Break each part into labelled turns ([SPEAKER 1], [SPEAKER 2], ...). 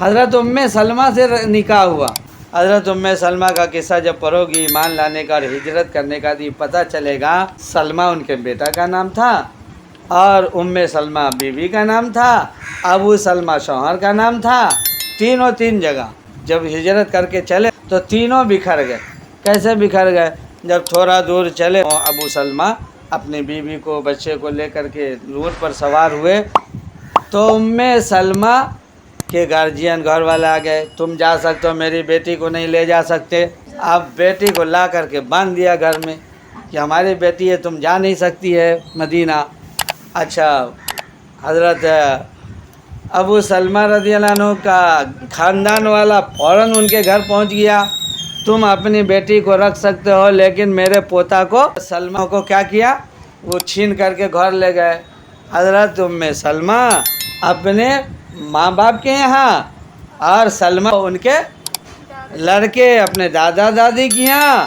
[SPEAKER 1] حضرت سلمہ سے نکاح ہوا۔ حضرت سلمہ کا قصہ جب پڑھو گی، ایمان لانے کا اور ہجرت کرنے کا تو پتہ چلے گا سلمہ ان کے بیٹا کا نام تھا، اور سلمہ بیوی کا نام تھا، ابو سلمہ شوہر کا نام تھا۔ تینوں تین جگہ جب ہجرت کر کے چلے تو تینوں بکھر گئے۔ کیسے بکھر گئے؟ جب تھوڑا دور چلے ابو سلمہ اپنی بیوی کو بچے کو لے کر کے اونٹ پر سوار ہوئے تو سلمہ کے گارجین گھر والے آ گئے، تم جا سکتے ہو، میری بیٹی کو نہیں لے جا سکتے۔ اب بیٹی کو لا کر کے باندھ دیا گھر میں کہ ہماری بیٹی ہے، تم جا نہیں سکتی ہے مدینہ۔ اچھا، حضرت ابو سلمہ رضی اللہ عنہ کا خاندان والا فوراً ان کے گھر پہنچ گیا، تم اپنی بیٹی کو رکھ سکتے ہو لیکن میرے پوتا کو سلمہ کو کیا کیا؟ وہ چھین کر کے گھر لے گئے۔ حضرت سلمہ اپنے ماں باپ کے یہاں اور سلمہ ان کے لڑکے اپنے دادا دادی کے یہاں،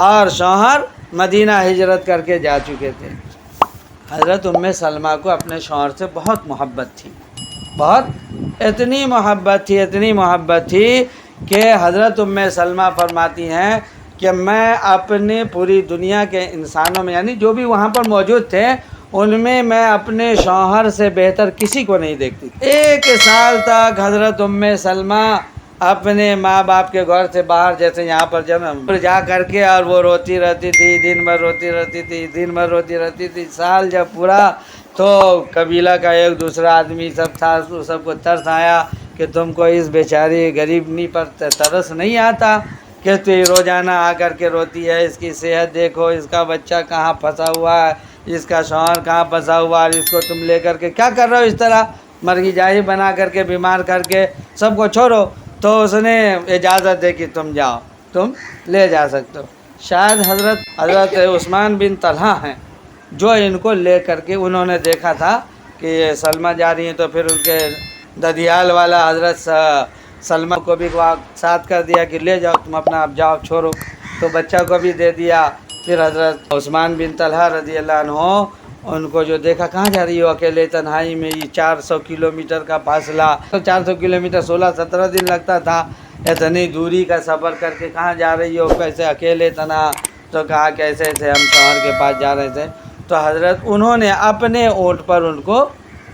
[SPEAKER 1] اور شوہر مدینہ ہجرت کر کے جا چکے تھے۔ حضرت سلمہ کو اپنے شوہر سے بہت محبت تھی، اتنی محبت تھی کہ حضرت سلمہ فرماتی ہیں کہ میں اپنے پوری دنیا کے انسانوں میں، یعنی جو بھی وہاں پر موجود تھے، ان میں اپنے شوہر سے بہتر کسی کو نہیں دیکھتی۔ 1 سال تک حضرت سلمہ اپنے ماں باپ کے گھر سے باہر، جیسے یہاں پر جب جا کر کے، اور وہ روتی رہتی تھی، دن بھر روتی رہتی تھی۔ سال جب پورا تو قبیلہ کا ایک دوسرا آدمی سب تھا، سب کو ترس آیا کہ تم کو اس بیچاری غریبنی پر ترس نہیں آتا کہ تو روزانہ آ کر کے روتی ہے، اس کی صحت دیکھو، اس کا بچہ کہاں پھنسا ہوا ہے، اس کا شوہر کہاں پھنسا ہوا ہے، اس کو تم لے کر کے کیا کر رہے ہو، اس طرح مرگی جاہی بنا کر کے، بیمار کر کے، سب کو چھوڑو۔ تو اس نے اجازت دے کہ تم جاؤ، تم لے جا سکتے ہو۔ شاید حضرت عثمان بن طلحہ ہیں جو ان کو لے کر کے، انہوں نے دیکھا تھا کہ یہ سلمہ جا رہی ہیں، تو پھر ان کے ددیال والا حضرت سلمہ کو بھی ساتھ کر دیا کہ لے جاؤ تم اپنا، اب جاؤ چھوڑو، تو بچہ کو بھی دے دیا۔ پھر حضرت عثمان بن طلحہ رضی اللہ عنہ ان کو جو دیکھا، کہاں جا رہی ہو اکیلے تنہائی میں، یہ 400 کلومیٹر کا فاصلہ، 400 کلومیٹر 16-17 دن لگتا تھا، اتنی دوری کا سفر کر کے کہاں جا رہی ہو کیسے اکیلے تنہا؟ تو کہا کیسے ایسے ہم شوہر کے پاس جا رہے تھے۔ تو حضرت انہوں نے اپنے اونٹ پر ان کو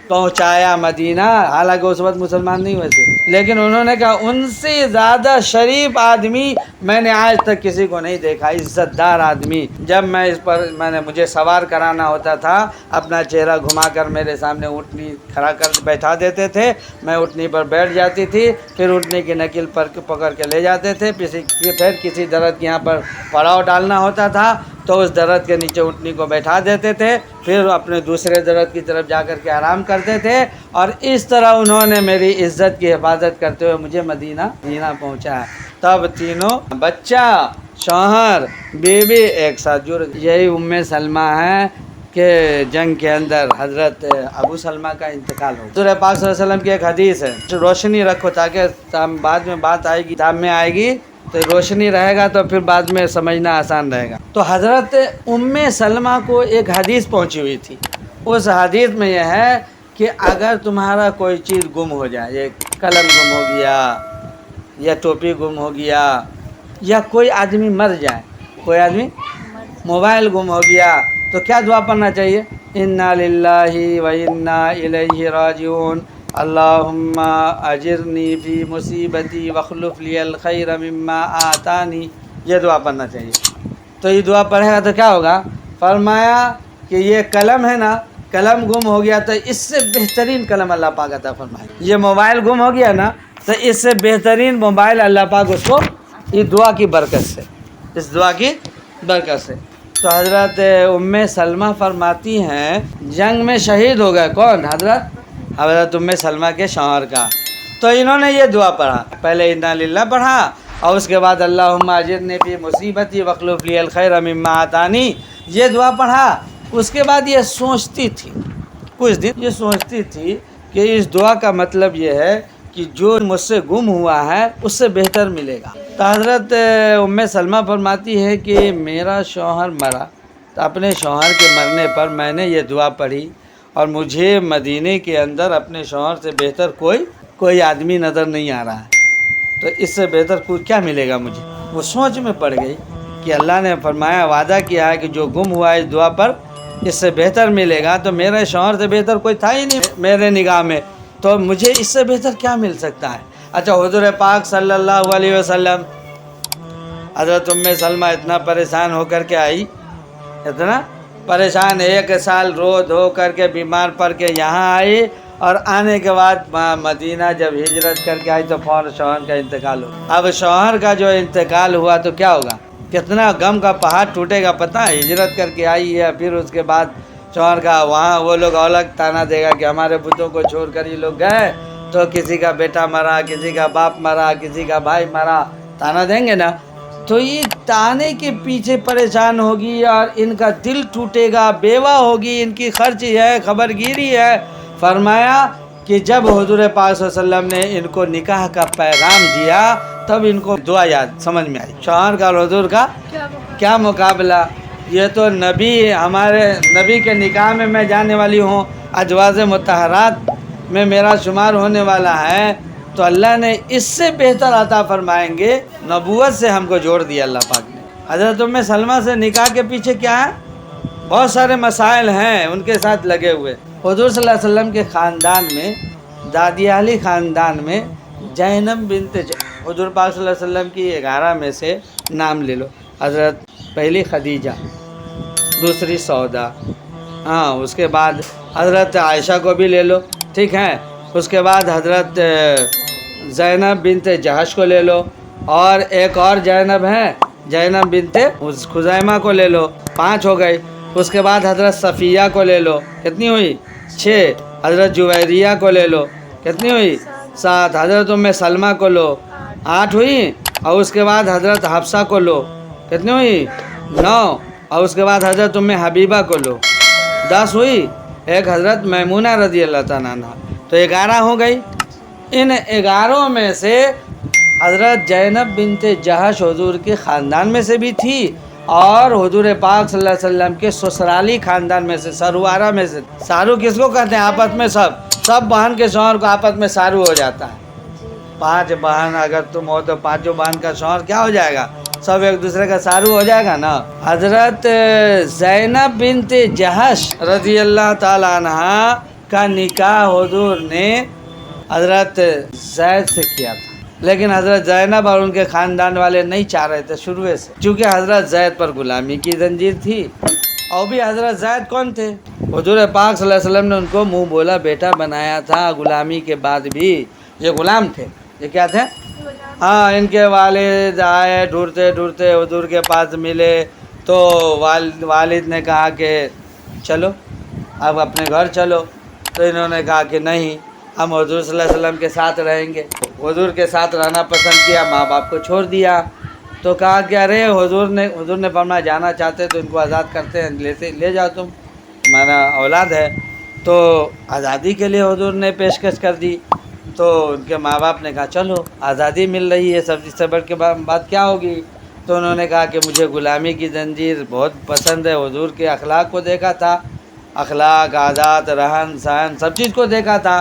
[SPEAKER 1] پہنچایا مدینہ، حالانکہ اس وقت مسلمان نہیں ہوئے تھے، لیکن انہوں نے کہا ان سے زیادہ شریف آدمی میں نے آج تک کسی کو نہیں دیکھا، عزت دار آدمی۔ جب میں اس پر مجھے سوار کرانا ہوتا تھا، اپنا چہرہ گھما کر میرے سامنے اونٹنی کھڑا کر بیٹھا دیتے تھے، میں اونٹنی پر بیٹھ جاتی تھی، پھر اونٹنی کی نکل پر پکڑ کے لے جاتے تھے، پھر کسی درخت کے یہاں پر پڑاؤ ڈالنا ہوتا تھا تو اس درخت کے نیچے اونٹنی کو بیٹھا دیتے تھے، پھر اپنے دوسرے درخت کی طرف جا کر کے آرام کرتے تھے، اور اس طرح انہوں نے میری عزت کی حفاظت کرتے ہوئے مجھے مدینہ پہنچایا۔ تب تینوں، بچہ، شوہر، بیوی ایک ساتھ جڑ گئے۔ یہی سلمہ ہے کہ جنگ کے اندر حضرت ابو سلمہ کا انتقال ہو۔ حضور پاک صلی اللہ علیہ وسلم کی ایک حدیث ہے، روشنی رکھو تاکہ بعد میں بات آئے گی، کتاب میں آئے گی تو روشنی رہے گا تو پھر بعد میں سمجھنا آسان رہے گا۔ تو حضرت سلمہ کو ایک حدیث پہنچی ہوئی تھی، اس حدیث میں یہ ہے کہ اگر تمہارا کوئی چیز گم ہو جائے، یہ قلم گم ہو گیا یا ٹوپی گم ہو گیا، یا کوئی آدمی مر جائے، کوئی آدمی موبائل گم ہو گیا، تو کیا دعا پڑھنا چاہیے؟ انا للہ و انا الیہ راجعون، اللہم اجرنی فی مصیبتی واخلف لی الخیر مما آتانی، یہ دعا پڑھنا چاہیے۔ تو یہ دعا پڑھے گا تو کیا ہوگا؟ فرمایا کہ یہ قلم ہے نا، قلم گم ہو گیا تو اس سے بہترین قلم اللہ پاک عطا فرمائے۔ یہ موبائل گم ہو گیا نا تو اس سے بہترین موبائل اللہ پاک اس کو، یہ دعا کی برکت سے، اس دعا کی برکت سے۔ تو حضرت سلمہ فرماتی ہیں جنگ میں شہید ہو گئے، کون؟ حضرت سلمہ کے شوہر کا۔ تو انہوں نے یہ دعا پڑھا، پہلے انا للہ پڑھا، اور اس کے بعد اللہم اجرنی فی مصیبتی واخلف لی الخیر مما آتانی، یہ دعا پڑھا۔ اس کے بعد یہ سوچتی تھی، کچھ دن یہ سوچتی تھی کہ اس دعا کا مطلب یہ ہے کہ جو مجھ سے گم ہوا ہے اس سے بہتر ملے گا۔ تو حضرت سلمہ فرماتی ہے کہ میرا شوہر مرا، تو اپنے شوہر کے مرنے پر میں نے یہ دعا پڑھی، اور مجھے مدینے کے اندر اپنے شوہر سے بہتر کوئی کوئی آدمی نظر نہیں آ رہا ہے، تو اس سے بہتر کوئی کیا ملے گا مجھے؟ وہ سوچ میں پڑ گئی کہ اللہ نے فرمایا، وعدہ کیا ہے کہ جو گم ہوا ہے اس دعا پر اس سے بہتر ملے گا، تو میرے شوہر سے بہتر کوئی تھا ہی نہیں میرے نگاہ میں، تو مجھے اس سے بہتر کیا مل سکتا ہے؟ اچھا، حضور پاک صلی اللہ علیہ وسلم، حضرت ام سلمہ اتنا پریشان ہو کر کے آئی، اتنا پریشان، 1 سال رو دھو کر کے بیمار پڑ کے یہاں آئی، اور آنے کے بعد مدینہ جب ہجرت کر کے آئی تو فوراً شوہر کا انتقال ہو۔ اب شوہر کا جو انتقال ہوا تو کیا ہوگا؟ کتنا غم کا پہاڑ ٹوٹے گا پتہ ہے؟ ہجرت کر کے آئی ہے، پھر اس کے بعد شوہر کا وہاں وہ لوگ الگ تانا دے گا کہ ہمارے بتوں کو چھوڑ کر یہ لوگ گئے، تو کسی کا بیٹا مرا، کسی کا باپ مرا، کسی کا بھائی مرا، تانا دیں گے نا؟ تو یہ تانے کے پیچھے پریشان ہوگی اور ان کا دل ٹوٹے گا، بیوہ ہوگی، ان کی خرچی ہے، خبر گیری ہے۔ فرمایا کہ جب حضور پاک صلی اللہ علیہ وسلم نے ان کو نکاح کا پیغام دیا تب ان کو دعا یاد سمجھ میں آئی، شوہر کا اور حضور کا کیا مقابلہ! یہ تو نبی، ہمارے نبی کے نکاح میں جانے والی ہوں، ازواج مطہرات میں میرا شمار ہونے والا ہے، تو اللہ نے اس سے بہتر عطا فرمائیں گے، نبوت سے ہم کو جوڑ دیا اللہ پاک نے۔ حضرت ام سلمہ سے نکاح کے پیچھے کیا ہے؟ بہت سارے مسائل ہیں ان کے ساتھ لگے ہوئے۔ حضور صلی اللہ علیہ وسلم کے خاندان میں، دادی علی خاندان میں زینب بنت حضور پاک صلی اللہ علیہ وسلم کی 11 میں سے نام لے لو۔ حضرت پہلی خدیجہ، دوسری سودا، ہاں، اس کے بعد حضرت عائشہ کو بھی لے لو، ٹھیک ہے، اس کے بعد حضرت زینب بنت جہش کو لے لو، اور ایک اور زینب ہے، زینب بنت خزیمہ کو لے لو، 5 ہو گئی۔ اس کے بعد حضرت صفیہ کو لے لو، کتنی ہوئی؟ 6۔ حضرت جویریہ کو لے لو، کتنی ہوئی؟ 7۔ حضرت ام سلمہ کو لو، 8 ہوئی، اور اس کے بعد حضرت حفصہ کو لو، کتنی ہوئی؟ 9۔ اور اس کے بعد حضرت ام حبیبہ کو لو، 10 ہوئی، ایک حضرت میمونہ رضی اللہ تعالیٰ عنہ، تو 11 ہو گئی۔ ان 11 میں سے حضرت زینب بنت جہش حضور کے خاندان میں سے بھی تھی، اور حضور پاک صلی اللہ علیہ وسلم کے سسرالی خاندان میں سے، سروارہ میں سے۔ سارو کس کو کہتے ہیں؟ آپس میں سب بہن کے شوہر کو آپس میں سارو ہو جاتا ہے۔ 5 بہن اگر تم ہو تو 5 بہن کا شوہر کیا ہو جائے گا؟ سب ایک دوسرے کا سارو ہو جائے گا نا۔ حضرت زینب بنت جہش رضی اللہ تعالیٰ عنہ کا نکاح حضور نے حضرت زید سے کیا تھا، لیکن حضرت زینب اور ان کے خاندان والے نہیں چاہ رہے تھے شروع سے، چونکہ حضرت زید پر غلامی کی زنجیر تھی۔ اور بھی حضرت زید کون تھے؟ حضور پاک صلی اللہ علیہ وسلم نے ان کو منہ بولا بیٹا بنایا تھا، غلامی کے بعد بھی یہ غلام تھے۔ یہ کیا تھے؟ ہاں، ان کے والد آئے ڈھونڈتے ڈھونڈتے حضور کے پاس ملے، تو والد نے کہا کہ چلو اب اپنے گھر چلو، تو انہوں نے کہا کہ نہیں، ہم حضور صلی اللہ علیہ وسلم کے ساتھ رہیں گے۔ حضور کے ساتھ رہنا پسند کیا، ماں باپ کو چھوڑ دیا۔ تو کہا کہ ارے حضور نے فرمایا جانا چاہتے تو ان کو آزاد کرتے ہیں، لے جاؤ، تم ہمارا اولاد ہے۔ تو آزادی کے لیے حضور نے پیشکش کر دی، تو ان کے ماں باپ نے کہا چلو آزادی مل رہی ہے، سب سے بڑھ کے بات کیا ہوگی؟ تو انہوں نے کہا کہ مجھے غلامی کی زنجیر بہت پسند ہے، حضور کے اخلاق کو دیکھا تھا، اخلاق، عادات، رہن سہن، سب چیز کو دیکھا تھا۔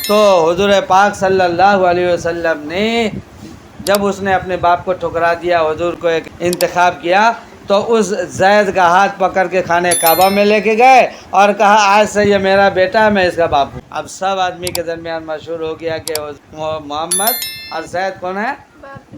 [SPEAKER 1] تو حضور پاک صلی اللہ علیہ وسلم نے جب اس نے اپنے باپ کو ٹھکرا دیا، حضور کو ایک انتخاب کیا، تو اس زید کا ہاتھ پکڑ کے خانہ کعبہ میں لے کے گئے اور کہا آج سے یہ میرا بیٹا ہے، میں اس کا باپ ہوں۔ اب سب آدمی کے درمیان مشہور ہو گیا کہ محمد اور زید کون ہے؟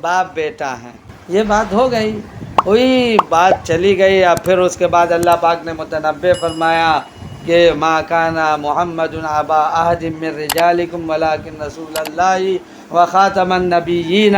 [SPEAKER 1] باپ بیٹا ہیں۔ یہ بات ہو گئی، وہی بات چلی گئی۔ اب پھر اس کے بعد اللہ پاک نے متنبع فرمایا کہ ما کان محمد ابا احد من رجالکم ولکن رسول اللہ وخاتم النبیین۔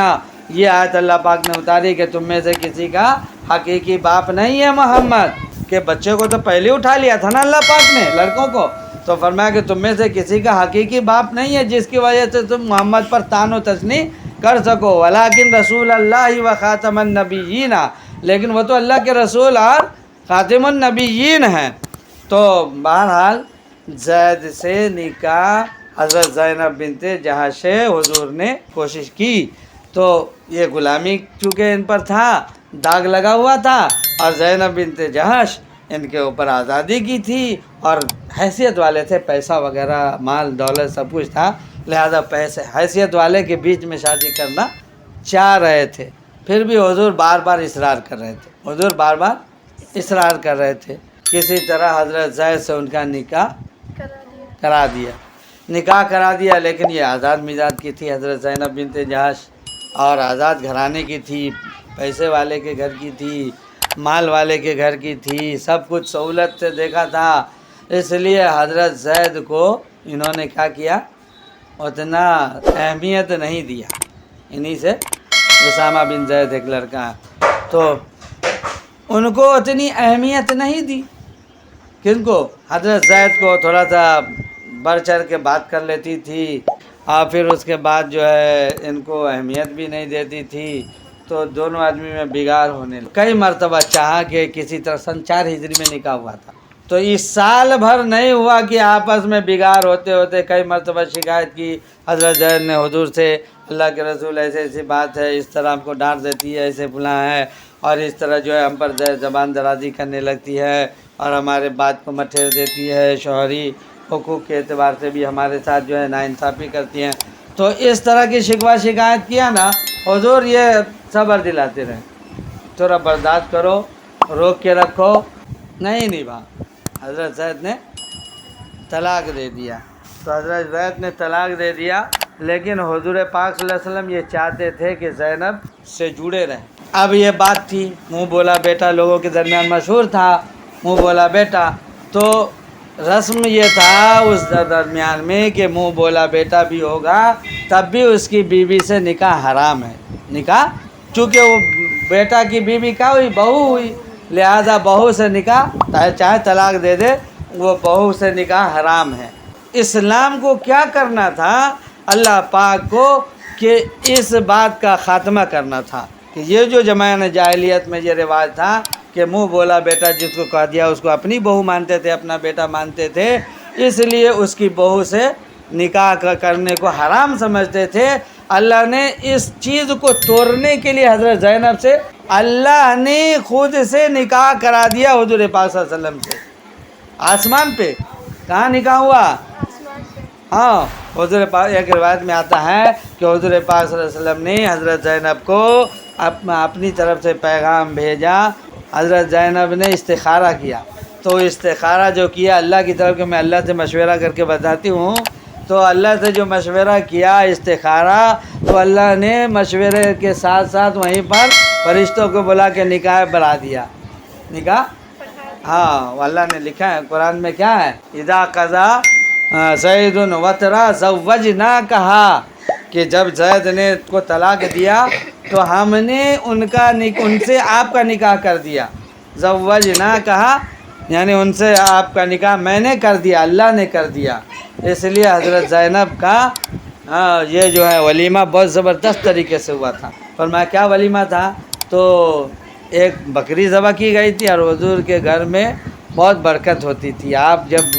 [SPEAKER 1] یہ آیت اللہ پاک نے اتاری کہ تم میں سے کسی کا حقیقی باپ نہیں ہے محمد، کہ بچے کو تو پہلے اٹھا لیا تھا نا اللہ پاک نے، لڑکوں کو، تو فرمایا کہ تم میں سے کسی کا حقیقی باپ نہیں ہے جس کی وجہ سے تم محمد پر طعن و تشنیع کر سکو، ولیکن رسول اللہ وخاتم النبیین، لیکن وہ تو اللہ کے رسول اور خاتم النبیین ہیں۔ تو بہرحال زید سے نکاح حضرت زینب بنت جہش حضور نے کوشش کی، تو یہ غلامی چونکہ ان پر تھا، داغ لگا ہوا تھا، اور زینب بنت جہش ان کے اوپر آزادی کی تھی اور حیثیت والے تھے، پیسہ وغیرہ، مال دولت سب کچھ تھا، لہذا پیسے حیثیت والے کے بیچ میں شادی کرنا چاہ رہے تھے، پھر بھی حضور بار بار اصرار کر رہے تھے، حضور بار بار اصرار کر رہے تھے۔ کسی طرح حضرت زید سے ان کا نکاح کرا دیا، نکاح کرا دیا، لیکن یہ آزاد مزاج کی تھی حضرت زینب بنت جہش، اور آزاد گھرانے کی تھی، پیسے والے کے گھر کی تھی، مال والے کے گھر کی تھی، سب کچھ سہولت سے دیکھا تھا، اس لیے حضرت زید کو انہوں نے کیا کیا، اتنا اہمیت نہیں دیا۔ انہی سے اسامہ بن زید ایک لڑکا ہے، تو ان کو اتنی اہمیت نہیں دی، کن کو، حضرت زید کو تھوڑا سا بڑھ چڑھ کے بات کر لیتی تھی، اور پھر اس کے بعد جو ہے ان کو اہمیت بھی نہیں دیتی تھی، تو دونوں آدمی میں بگاڑ ہونے لگا۔ کئی مرتبہ چاہا کہ کسی طرح سن 4 ہجری میں نکاح ہوا تھا، تو اس سال بھر نہیں ہوا کہ آپس میں بگاڑ ہوتے ہوتے کئی مرتبہ شکایت کی حضرت زید نے حضور سے، اللہ کے رسول ایسے ایسی بات ہے، اس طرح ہم کو ڈانٹ دیتی ہے، ایسے فلاں ہے، اور اس طرح جو ہے ہم پر زبان درازی کرنے لگتی ہے، اور ہمارے بات کو مٹھیر دیتی ہے، شوہری حقوق کے اعتبار سے بھی ہمارے ساتھ جو ہے ناانصافی کرتی ہیں۔ تو اس طرح کی شکوہ شکایت کیا نا، حضور یہ صبر دلاتے رہے، تھوڑا برداشت کرو، روک کے رکھو، نہیں بھا، حضرت زید نے طلاق دے دیا۔ تو حضرت زید نے طلاق دے دیا، لیکن حضور پاک صلی اللہ علیہ وسلم یہ چاہتے تھے کہ زینب سے جڑے رہیں۔ اب یہ بات تھی، منہ بولا بیٹا لوگوں کے درمیان مشہور تھا، منہ بولا بیٹا، تو رسم یہ تھا اس درمیان میں کہ منہ بولا بیٹا بھی ہوگا تب بھی اس کی بیوی سے نکاح حرام ہے، نکاح، چونکہ وہ بیٹا کی بیوی کیا ہوئی، بہو ہوئی، لہذا بہو سے نکاح چاہے طلاق دے دے، وہ بہو سے نکاح حرام ہے۔ اسلام کو کیا کرنا تھا، اللہ پاک کو کہ اس بات کا خاتمہ کرنا تھا، کہ یہ جو زمانہ جاہلیت میں یہ رواج تھا کہ منہ بولا بیٹا جس کو کہہ دیا اس کو اپنی بہو مانتے تھے، اپنا بیٹا مانتے تھے، اس لیے اس کی بہو سے نکاح کرنے کو حرام سمجھتے تھے۔ اللہ نے اس چیز کو توڑنے کے لیے حضرت زینب سے اللہ نے خود سے نکاح کرا دیا حضور پاک صلی اللہ علیہ وسلم سے، آسمان پہ۔ کہاں نکاح ہوا؟ ہاں، حضور پاک، ایک روایت میں آتا ہے کہ حضور پاک صلی اللہ علیہ وسلم نے حضرت زینب کو اپنی طرف سے پیغام بھیجا، حضرت زینب نے استخارہ کیا، تو استخارہ جو کیا اللہ کی طرف کہ میں اللہ سے مشورہ کر کے بتاتی ہوں، تو اللہ سے جو مشورہ کیا استخارہ، تو اللہ نے مشورے کے ساتھ ساتھ وہیں پر فرشتوں کو بلا کے نکاح بنا دیا، نکاح، ہاں، اللہ نے لکھا ہے قرآن میں، کیا ہے، اذا قضا زید وطرا زوجناکہا، کہ جب زید نے کو طلاق دیا تو ہم نے ان سے آپ کا نکاح کر دیا، زوجناکہا یعنی ان سے آپ کا نکاح میں نے کر دیا، اللہ نے کر دیا۔ اس لیے حضرت زینب کا یہ جو ہے ولیمہ بہت زبردست طریقے سے ہوا تھا۔ فرمایا کیا ولیمہ تھا، تو ایک بکری ذبح کی گئی تھی، اور حضور کے گھر میں بہت برکت ہوتی تھی، آپ جب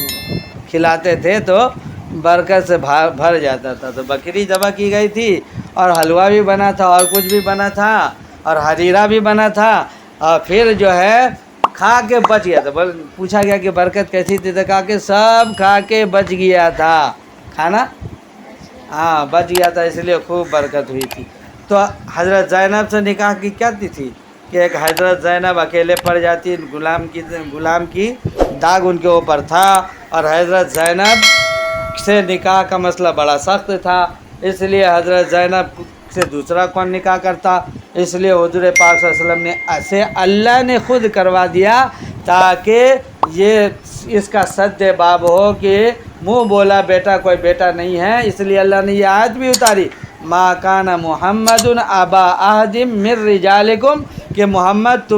[SPEAKER 1] کھلاتے تھے تو برکت سے بھر جاتا تھا، تو بکری ذبح کی گئی تھی، اور حلوہ بھی بنا تھا، اور کچھ بھی بنا تھا، اور حریرہ بھی بنا تھا، اور پھر جو ہے کھا کے بچ گیا تھا۔ پوچھا گیا کہ برکت کیسی تھی، تو کہا کہ سب کھا کے بچ گیا تھا، کھانا ہاں بچ گیا تھا، اس لیے خوب برکت ہوئی تھی۔ تو حضرت زینب سے نکاح کی کیا تھی کہ ایک حضرت زینب اکیلے پڑ جاتی، غلام کی داغ ان کے اوپر تھا، اور حضرت زینب سے نکاح کا مسئلہ بڑا سخت تھا، اس لیے حضرت زینب سے دوسرا کون نکاح کرتا، اس لیے حضور پاک صلی اللہ علیہ وسلم نے اسے اللہ نے خود کروا دیا، تاکہ یہ اس کا سد باب ہو کہ منہ بولا بیٹا کوئی بیٹا نہیں ہے۔ اس لیے اللہ نے یہ آیت بھی اتاری، ما کان محمد ابا احد من رجالکم، کہ محمد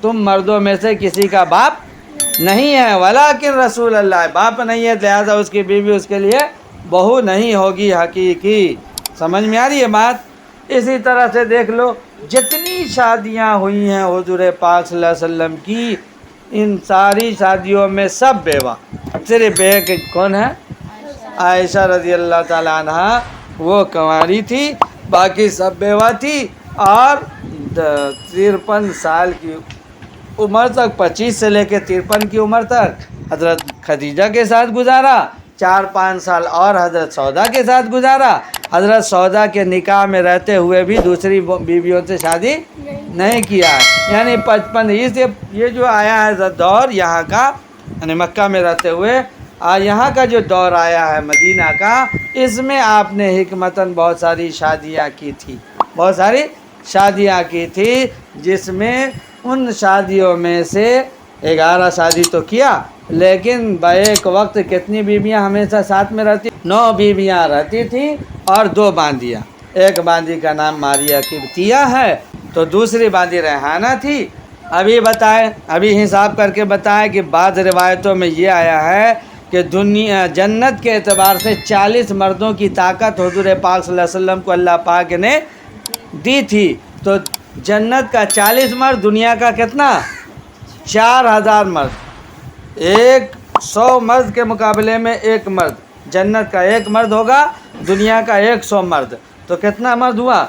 [SPEAKER 1] تم مردوں میں سے کسی کا باپ نہیں ہے، ولیکن رسول اللہ، باپ نہیں ہے، لہذا اس کی بیوی اس کے لیے بہو نہیں ہوگی حقیقی۔ سمجھ میں آ رہی ہے بات؟ اسی طرح سے دیکھ لو جتنی شادیاں ہوئی ہیں حضور پاک صلی اللہ علیہ وسلم کی، ان ساری شادیوں میں سب بیوہ، صرف ایک کون ہے، عائشہ رضی اللہ تعالیٰ عنہ، وہ کنواری تھی، باقی سب بیوہ تھی، اور 53 سال کی عمر تک، 25 سے لے کے 53 کی عمر تک حضرت خدیجہ کے ساتھ گزارا، 4-5 سال اور حضرت سودا کے ساتھ گزارا. حضرت سودا کے نکاح میں رہتے ہوئے بھی دوسری بیویوں سے شادی نہیں کیا. یعنی 55 یہ جو آیا ہے دور یہاں کا، یعنی مکہ میں رہتے ہوئے یہاں کا جو دور آیا ہے مدینہ کا، اس میں آپ نے حکمتاً بہت ساری شادیاں کی تھی، بہت ساری شادیاں کی تھی، جس میں ان شادیوں میں سے 11 شادی تو کیا، لیکن بیک وقت کتنی بیویاں ہمیشہ ساتھ میں رہتی؟ 9 بیویاں رہتی تھیں اور 2 باندیاں. ایک باندی کا نام ماریہ قبطیہ ہے تو دوسری باندی ریحانہ تھی. ابھی بتائیں، ابھی حساب کر کے بتائیں کہ بعض روایتوں میں یہ آیا ہے کہ جنت کے اعتبار سے 40 مردوں کی طاقت حضور پاک صلی اللہ علیہ وسلم کو اللہ پاک نے دی تھی. تو جنت کا 40 مرد، دنیا کا کتنا؟ 4000 مرد. 100 مرد کے مقابلے میں 1 مرد، جنت کا 1 مرد ہوگا، دنیا کا 100 مرد، تو کتنا مرد ہوا؟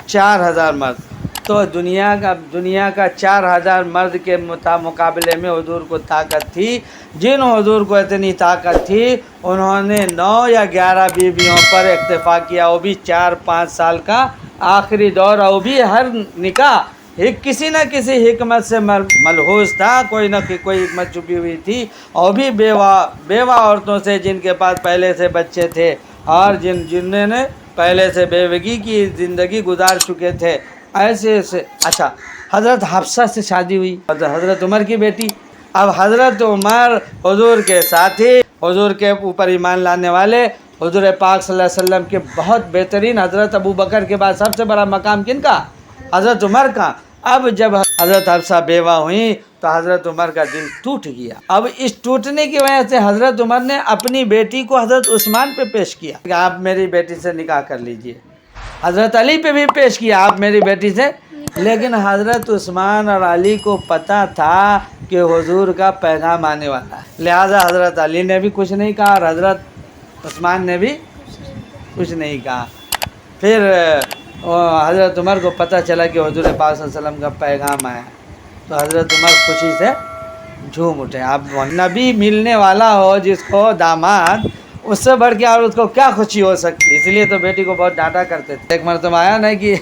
[SPEAKER 1] 4000 مرد. تو دنیا کا 4000 مرد کے مقابلے میں حضور کو طاقت تھی. جن حضور کو اتنی طاقت تھی انہوں نے 9 یا 11 بیویوں پر اکتفا کیا، وہ بھی 4-5 سال کا آخری دور، اور وہ بھی ہر نکاح کسی نہ کسی حکمت سے ملحوظ تھا، کوئی نہ کوئی حکمت چھپی ہوئی تھی. اور بھی بیوہ عورتوں سے جن کے پاس پہلے سے بچے تھے اور جنہوں نے پہلے سے بیوگی کی زندگی گزار چکے تھے، ایسے. اچھا، حضرت حفصہ سے شادی ہوئی، حضرت عمر کی بیٹی. اب حضرت عمر حضور کے ساتھی، حضور کے اوپر ایمان لانے والے، حضور پاک صلی اللہ علیہ وسلم کے بہت بہترین. حضرت ابو بکر کے بعد سب سے بڑا مقام کن کا؟ حضرت عمر کا. اب جب حضرت حفصہ بیوہ ہوئیں تو حضرت عمر کا دل ٹوٹ گیا. اب اس ٹوٹنے کی وجہ سے حضرت عمر نے اپنی بیٹی کو حضرت عثمان پہ پیش کیا کہ آپ میری بیٹی سے نکاح کر لیجئے. حضرت علی پہ بھی پیش کیا، آپ میری بیٹی سے. لیکن حضرت عثمان اور علی کو پتہ تھا کہ حضور کا پیغام آنے والا ہے، لہذا حضرت علی نے بھی کچھ نہیں کہا اور حضرت عثمان نے بھی کچھ نہیں کہا. پھر حضرت عمر کو پتہ چلا کہ حضور پاک صلی اللہ علیہ وسلم کا پیغام آیا تو حضرت عمر خوشی سے جھوم اٹھے. اب نبی ملنے والا ہو جس کو داماد، اس سے بڑھ کے اور اس کو کیا خوشی ہو سکتی. اس لیے تو بیٹی کو بہت ڈانٹا کرتے تھے. ایک مرتبہ آیا نا کہ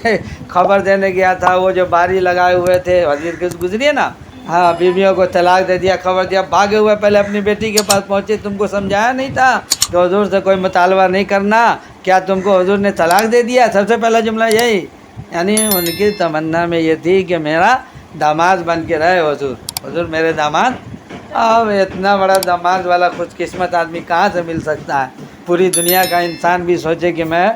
[SPEAKER 1] خبر دینے گیا تھا، وہ جو باری لگائے ہوئے تھے حدیث گزری ہے نا، ہاں، بیویوں کو طلاق دے دیا، خبر دیا، بھاگے ہوئے پہلے اپنی بیٹی کے پاس پہنچے. تم کو سمجھایا نہیں تھا کہ حضور سے کوئی مطالبہ نہیں کرنا؟ کیا تم کو حضور نے طلاق دے دیا؟ سب سے پہلا جملہ یہی. یعنی ان کی تمنا میں یہ تھی کہ میرا داماد بن کے رہے حضور، حضور میرے داماد. اب اتنا بڑا داماد والا خوش قسمت آدمی کہاں سے مل سکتا ہے؟ پوری دنیا کا انسان بھی سوچے کہ میں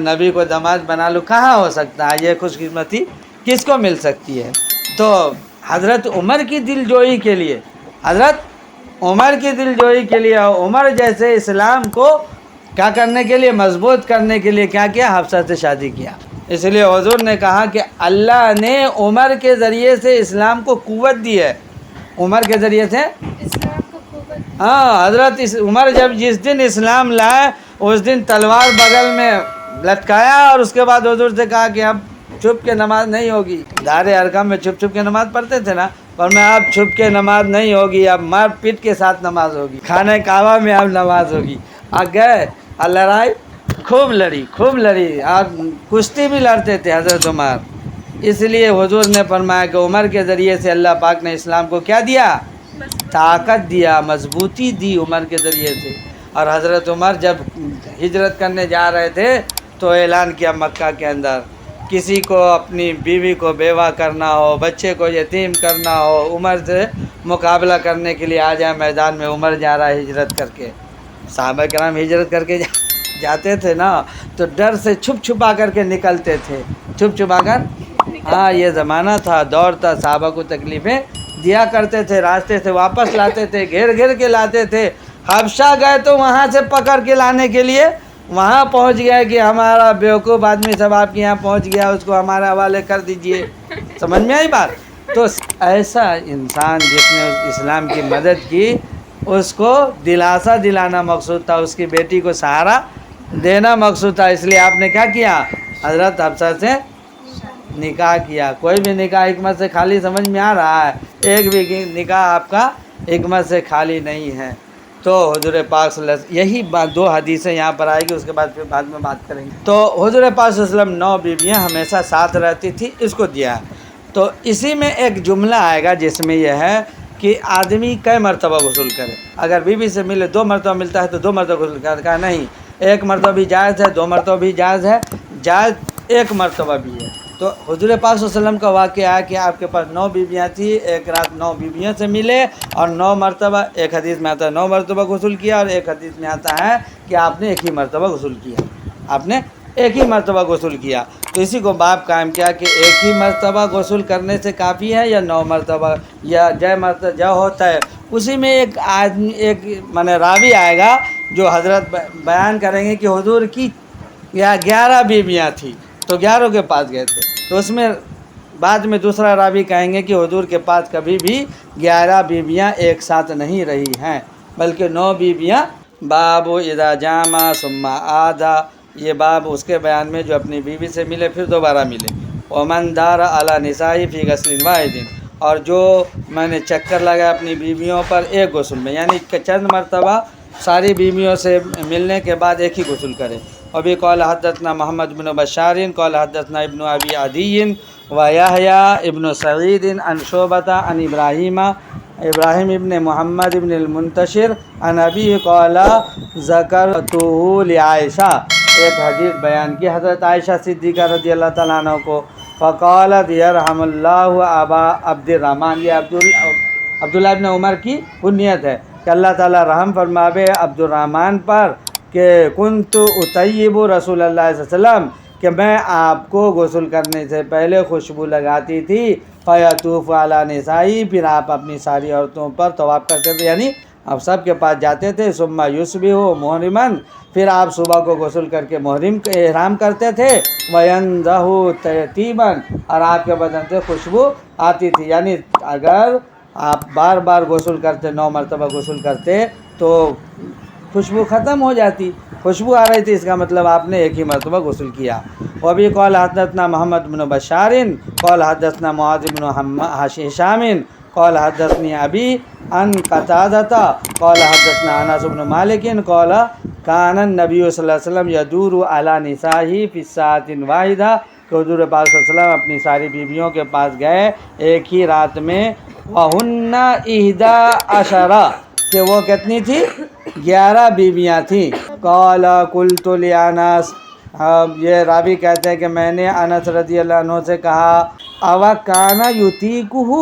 [SPEAKER 1] نبی کو داماد بنا لوں، کہاں ہو سکتا ہے؟ یہ خوش قسمتی کس کو مل سکتی ہے؟ تو حضرت عمر کی دلجوئی کے لیے، عمر جیسے اسلام کو کیا کرنے کے لیے، مضبوط کرنے کے لیے کیا کیا؟ حفصہ سے شادی کیا. اس لیے حضور نے کہا کہ اللہ نے عمر کے ذریعے سے اسلام کو قوت دی ہے. عمر کے ذریعے سے
[SPEAKER 2] اسلام کو قوت.
[SPEAKER 1] ہاں، حضرت عمر جس دن اسلام لائے اس دن تلوار بغل میں لٹکایا اور اس کے بعد حضور سے کہا کہ اب چھپ کے نماز نہیں ہوگی. دار ارقم میں چھپ کے نماز پڑھتے تھے نا، پر میں اب چھپ کے نماز نہیں ہوگی، اب مار پیٹ کے ساتھ نماز ہوگی، خانہ کعبہ میں اب نماز ہوگی. گئے اور لڑائی خوب لڑی اور کشتی بھی لڑتے تھے حضرت عمر. اس لیے حضور نے فرمایا کہ عمر کے ذریعے سے اللہ پاک نے اسلام کو کیا دیا؟ طاقت دیا، مضبوطی دی عمر کے ذریعے سے. اور حضرت عمر جب ہجرت کرنے جا رہے تھے تو اعلان کیا مکہ کے اندر، کسی کو اپنی بیوی کو بیوہ کرنا ہو، بچے کو یتیم کرنا ہو، عمر سے مقابلہ کرنے کے لیے آ جائے میدان میں. عمر جا رہا ہے ہجرت کر کے. صحابہ کرام ہجرت کر کے جاتے تھے نا تو ڈر سے چھپا کر کے نکلتے تھے، چھپا کر. ہاں، یہ زمانہ تھا، دور تھا، صحابہ کو تکلیفیں دیا کرتے تھے، راستے سے واپس لاتے تھے، گھیر کے لاتے تھے. حبشہ گئے تو وہاں سے پکڑ کے لانے کے لیے وہاں پہنچ گئے کہ ہمارا بیوقوف آدمی سب آپ کے یہاں پہنچ گیا، اس کو ہمارے حوالے کر دیجئے. سمجھ میں آئی بات؟ تو ایسا انسان جس نے اسلام کی مدد کی، اس کو دلاسا دلانا مقصود تھا، اس کی بیٹی کو سہارا دینا مقصود تھا. اس لیے آپ نے کیا کیا؟ حضرت حفصہ سے نکاح کیا. کوئی بھی نکاح حکمت سے خالی سمجھ میں آ رہا ہے؟ ایک بھی نکاح آپ کا حکمت سے خالی نہیں ہے. تو حضور پاک صلی اللہ علیہ وسلم یہی بات 2 حدیثیں یہاں پر آئے گی، اس کے بعد پھر بعد میں بات کریں گے۔ تو حضور پاک صلی اللہ علیہ وسلم 9 بیویاں ہمیشہ ساتھ رہتی تھی، اس کو دیا ہے۔ تو اسی میں ایک جملہ آئے گا جس میں یہ ہے کہ آدمی کئی مرتبہ غسل کرے۔ اگر بیوی سے ملے 2 مرتبہ ملتا ہے تو 2 مرتبہ غسل کرے، کہا نہیں 1 مرتبہ بھی جائز ہے، 2 مرتبہ بھی جائز ہے، جائز 1 مرتبہ بھی ہے۔ تو حضور پاک صلی اللہ علیہ وسلم کا واقعہ ہے کہ آپ کے پاس 9 بیویاں تھیں، ایک رات 9 بیویوں سے ملے اور 9 مرتبہ، ایک حدیث میں آتا ہے 9 مرتبہ غسل کیا، اور ایک حدیث میں آتا ہے کہ آپ نے ایک ہی مرتبہ غسل کیا، آپ نے ایک ہی مرتبہ غسل کیا۔ تو اسی کو باب قائم کیا کہ ایک ہی مرتبہ غسل کرنے سے کافی ہے یا 9 مرتبہ، یا مرتبہ جو ہوتا ہے۔ اسی میں ایک آدمی، ایک راوی آئے گا جو حضرت بیان کریں گے کہ حضور کی 11 بیویاں تھیں، تو 11 کے پاس گئے تھے۔ تو اس میں بعد میں دوسرا راوی کہیں گے کہ حضور کے پاس کبھی بھی 11 بیویاں ایک ساتھ نہیں رہی ہیں، بلکہ 9 بیویاں۔ باب اذا جامع ثم عاد، یہ باب اس کے بیان میں جو اپنی بیوی سے ملے پھر دوبارہ ملے۔ ومن دار علی نسائی فی غسل واحد، اور جو میں نے چکر لگایا اپنی بیویوں پر ایک غسل میں، یعنی کہ چند مرتبہ ساری بیویوں سے ملنے کے بعد ایک ہی غسل کرے۔ ابھی قال حدثنا محمد بن بشار قال حدثنا ابن ابی عدی ویحییٰ ابن سعید عن شعبۃ عن ابراہیم ابن محمد ابن المنتشر عن ابی قال ذکرتہ لعائشہ، ایک حدیث بیان کی حضرت عائشہ صدیقہ رضی اللہ تعالیٰ عنہ کو، فقالت یرحم اللہ ابا عبد الرحمن، یہ عبداللہ ابن عمر کی کنیت ہے کہ اللہ تعالیٰ رحم فرماوے عبد الرحمن پر، کہ کنت اطیب رسول اللہ صلی اللہ علیہ وسلم، کہ میں آپ کو غسل کرنے سے پہلے خوشبو لگاتی تھی، فیطوف علی نسائی، پھر آپ اپنی ساری عورتوں پر طواف کرتے تھے، یعنی آپ سب کے پاس جاتے تھے، ثم یصبح محرما، پھر آپ صبح کو غسل کر کے محرم احرام کرتے تھے، وینضح طیبا، اور آپ کے بدن سے خوشبو آتی تھی۔ یعنی اگر آپ بار بار غسل کرتے، 9 مرتبہ غسل کرتے تو خوشبو ختم ہو جاتی، خوشبو آ رہی تھی، اس کا مطلب آپ نے ایک ہی مرتبہ غسل کیا۔ وابی قال حدثنا محمد بن بشار قال حدثنا معاذ بن ہشام قال حدثني ابي عن قتادة قال حدثنا انس بن مالك قال كان النبي صلی اللہ علیہ وسلم يدور على نسائه في ساعة واحدة، کہ حضور پاک صلی اللہ علیہ وسلم اپنی ساری بیویوں کے پاس گئے ایک ہی رات میں، وَهُنَّ 11، کہ وہ کتنی تھی؟ 11 بیویاں تھیں۔ قال قلت لانس، یہ راوی کہتے ہیں کہ میں نے انس رضی اللہ عنہ سے کہا، اوا کان یطیقہ،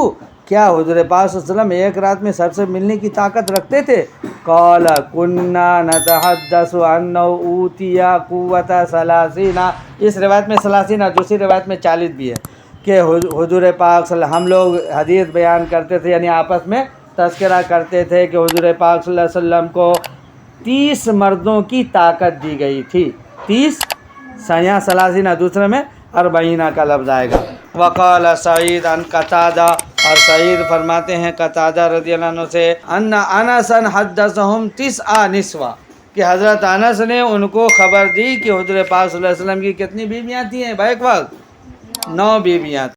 [SPEAKER 1] کیا حضور پاک صلی اللہ علیہ وسلم ایک رات میں سب سے ملنے کی طاقت رکھتے تھے؟ قال کنا نتحدث انہ اوتی قوت 30، اس روایت میں 30، دوسری روایت میں 40 بھی ہے، کہ حضور پاک صلی اللہ علیہ وسلم، ہم لوگ حدیث بیان کرتے تھے، یعنی آپس میں تذکرہ کرتے تھے کہ حضور پاک صلی اللہ علیہ وسلم کو 30 مردوں کی طاقت دی گئی تھی، 30، یہاں 30، دوسرے میں 40 کا لفظ آئے گا۔ وقال سعید عن قتادہ، اور سعید فرماتے ہیں قتادہ رضی اللہ عنہ سے، ان انسا حدثهم 9 نسوہ، کہ حضرت انس نے ان کو خبر دی کہ حضور پاک صلی اللہ علیہ وسلم کی کتنی بیویاں تھیں بیک وقت؟ 9 بیویاں۔